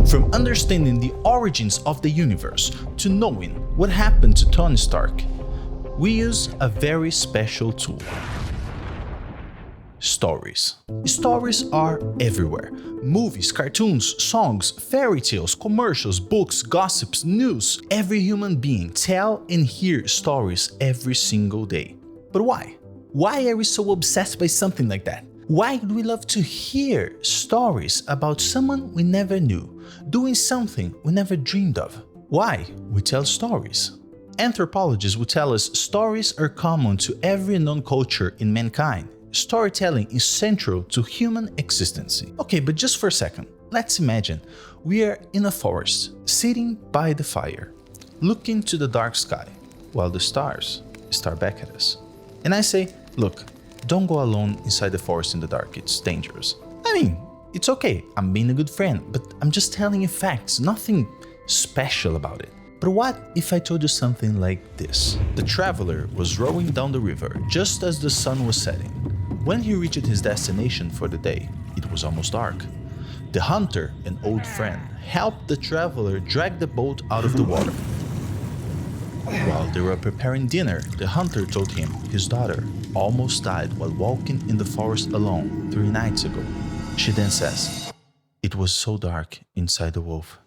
From understanding the origins of the universe to knowing what happened to Tony Stark, we use a very special tool. Stories. Stories are everywhere. Movies, cartoons, songs, fairy tales, commercials, books, gossips, news. Every human being tell and hear stories every single day. But why? Why are we so obsessed by something like that? Why do we love to hear stories about someone we never knew, doing something we never dreamed of? Why we tell stories? Anthropologists would tell us stories are common to every known culture in mankind. Storytelling is central to human existence. Okay, but just for a second, let's imagine we are in a forest, sitting by the fire, looking to the dark sky, while the stars stare back at us. And I say, look, don't go alone inside the forest in the dark, it's dangerous. I mean, it's okay, I'm being a good friend, but I'm just telling you facts, nothing special about it. But what if I told you something like this? The traveler was rowing down the river just as the sun was setting. When he reached his destination for the day, it was almost dark. The hunter, an old friend, helped the traveler drag the boat out of the water. While they were preparing dinner, the hunter told him his daughter almost died while walking in the forest alone 3 nights ago. She then says, "It was so dark inside the wolf."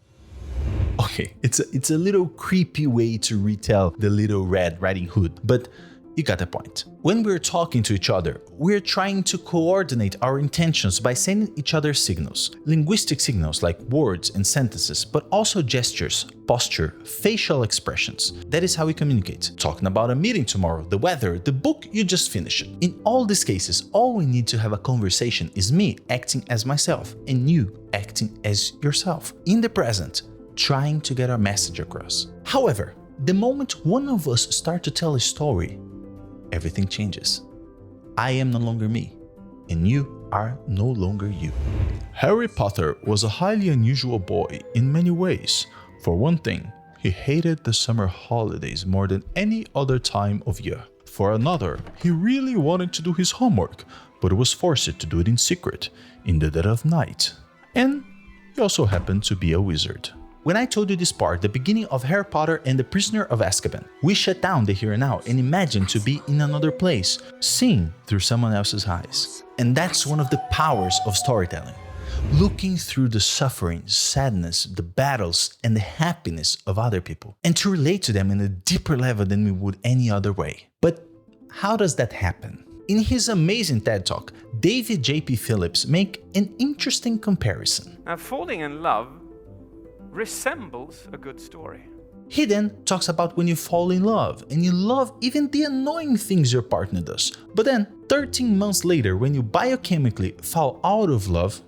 Okay, it's a little creepy way to retell the Little Red Riding Hood, but you got the point. When we're talking to each other, we're trying to coordinate our intentions by sending each other signals. Linguistic signals like words and sentences, but also gestures, posture, facial expressions. That is how we communicate. Talking about a meeting tomorrow, the weather, the book you just finished. In all these cases, all we need to have a conversation is me acting as myself and you acting as yourself. In the present, trying to get our message across. However, the moment one of us starts to tell a story, everything changes. I am no longer me, and you are no longer you. Harry Potter was a highly unusual boy in many ways. For one thing, he hated the summer holidays more than any other time of year. For another, he really wanted to do his homework, but was forced to do it in secret, in the dead of night. And he also happened to be a wizard. When I told you this part, the beginning of Harry Potter and the Prisoner of Azkaban, we shut down the here and now and imagine to be in another place, seeing through someone else's eyes. And that's one of the powers of storytelling. Looking through the suffering, sadness, the battles, and the happiness of other people, and to relate to them in a deeper level than we would any other way. But how does that happen? In his amazing TED Talk, David J.P. Phillips make an interesting comparison. Falling in love resembles a good story. He then talks about when you fall in love and you love even the annoying things your partner does. But then 13 months later, when you biochemically fall out of love,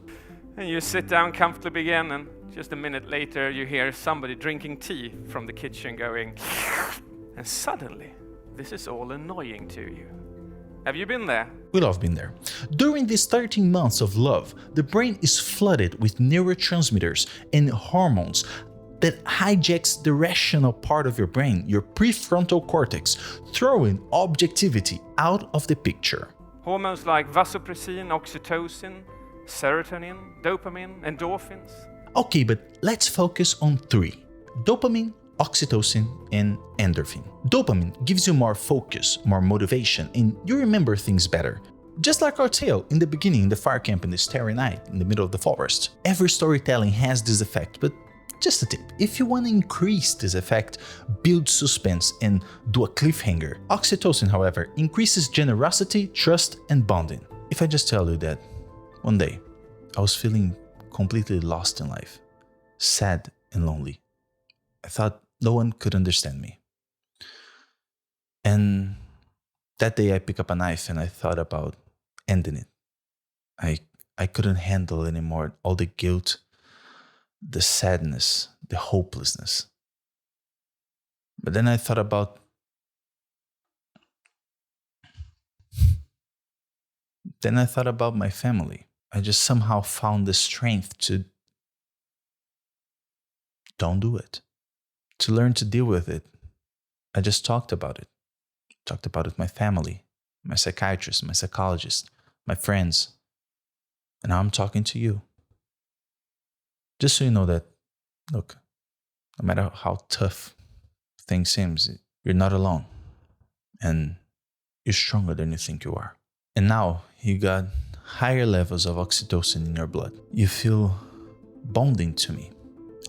And you sit down comfortably again, and just a minute later you hear somebody drinking tea from the kitchen going, and suddenly this is all annoying to you. Have you been there? we've all been there. During these 13 months of love, the brain is flooded with neurotransmitters and hormones that hijacks the rational part of your brain, your prefrontal cortex, throwing objectivity out of the picture. Hormones like vasopressin, oxytocin, serotonin, dopamine, endorphins. Okay, but let's focus on 3. Dopamine, oxytocin, and endorphin. Dopamine gives you more focus, more motivation, and you remember things better. Just like our tale in the beginning in the fire camp in the starry night in the middle of the forest. Every storytelling has this effect, but just a tip, if you want to increase this effect, build suspense and do a cliffhanger. Oxytocin, however, increases generosity, trust, and bonding. If I just tell you that one day I was feeling completely lost in life, sad and lonely. I thought no one could understand me. And that day I picked up a knife and I thought about ending it. I couldn't handle anymore all the guilt, the sadness, the hopelessness. But then I thought about my family. I just somehow found the strength to don't do it, to learn to deal with it. I just talked about it with my family, my psychiatrist, my psychologist, my friends, and now I'm talking to you. Just so you know that Look, no matter how tough things seems, you're not alone. And you're stronger than you think you are. And now you got higher levels of oxytocin in your blood. You feel bonding to me.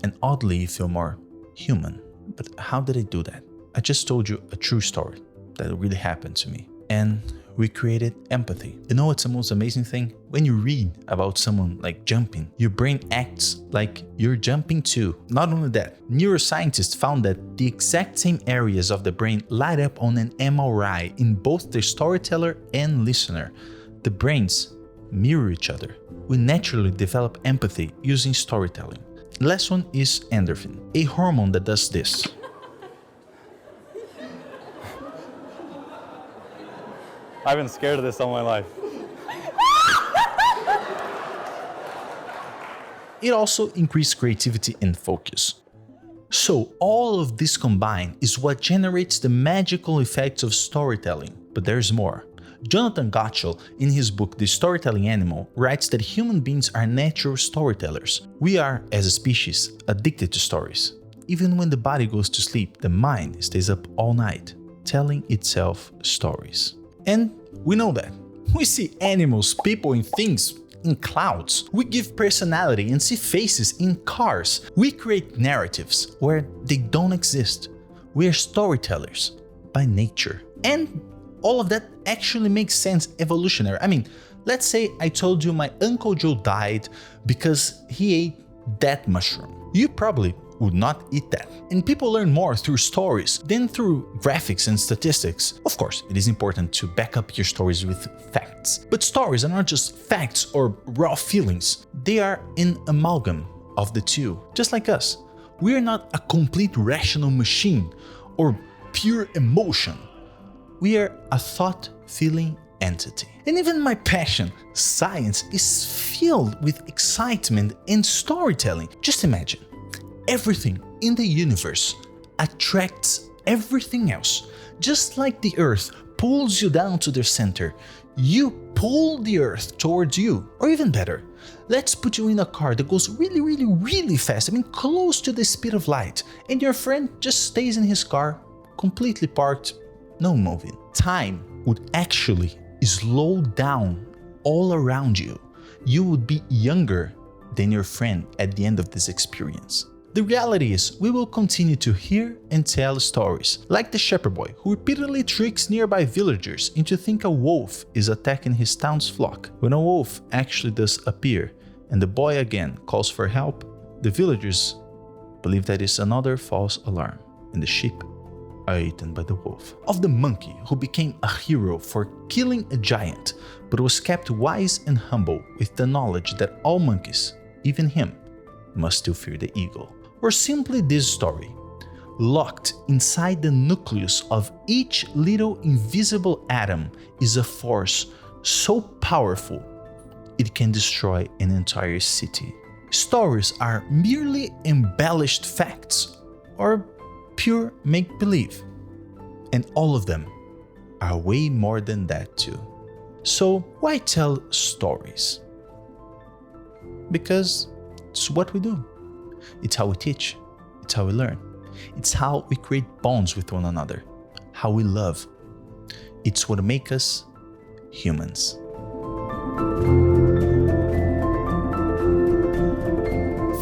And oddly, you feel more human. But how did I do that? I just told you a true story that really happened to me. And we created empathy. You know what's the most amazing thing? When you read about someone like jumping, your brain acts like you're jumping too. Not only that, neuroscientists found that the exact same areas of the brain light up on an MRI in both the storyteller and listener. The brains mirror each other. We naturally develop empathy using storytelling. The last one is endorphin, a hormone that does this. I've been scared of this all my life. It also increases creativity and focus. So all of this combined is what generates the magical effects of storytelling. But there's more. Jonathan Gottschall, in his book The Storytelling Animal, writes that human beings are natural storytellers. We are, as a species, addicted to stories. Even when the body goes to sleep, the mind stays up all night, telling itself stories. And we know that. We see animals, people, and things in clouds. We give personality and see faces in cars. We create narratives where they don't exist. We are storytellers by nature. And all of that actually makes sense evolutionary. I mean, let's say I told you my Uncle Joe died because he ate that mushroom. You probably would not eat that. And people learn more through stories than through graphics and statistics. Of course, it is important to back up your stories with facts. But stories are not just facts or raw feelings. They are an amalgam of the two. Just like us. We are not a complete rational machine or pure emotion. We are a thought-feeling entity. And even my passion, science, is filled with excitement and storytelling. Just imagine. Everything in the universe attracts everything else. Just like the earth pulls you down to the center, you pull the earth towards you. Or even better, let's put you in a car that goes really, really, really fast. I mean, close to the speed of light. And your friend just stays in his car, completely parked, no moving. Time would actually slow down all around you. You would be younger than your friend at the end of this experience. The reality is, we will continue to hear and tell stories, like the shepherd boy who repeatedly tricks nearby villagers into thinking a wolf is attacking his town's flock. When a wolf actually does appear and the boy again calls for help, the villagers believe that it's another false alarm and the sheep are eaten by the wolf. Of the monkey who became a hero for killing a giant, but was kept wise and humble with the knowledge that all monkeys, even him, must still fear the eagle. Or simply this story. Locked inside the nucleus of each little invisible atom is a force so powerful it can destroy an entire city. Stories are merely embellished facts or pure make-believe. And all of them are way more than that too. So why tell stories? Because it's what we do. It's how we teach. It's how we learn. It's how we create bonds with one another. How we love. It's what makes us humans.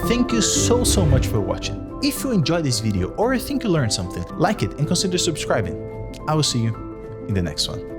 Thank you so much for watching. If you enjoyed this video or you think you learned something, like it and consider subscribing. I will see you in the next one.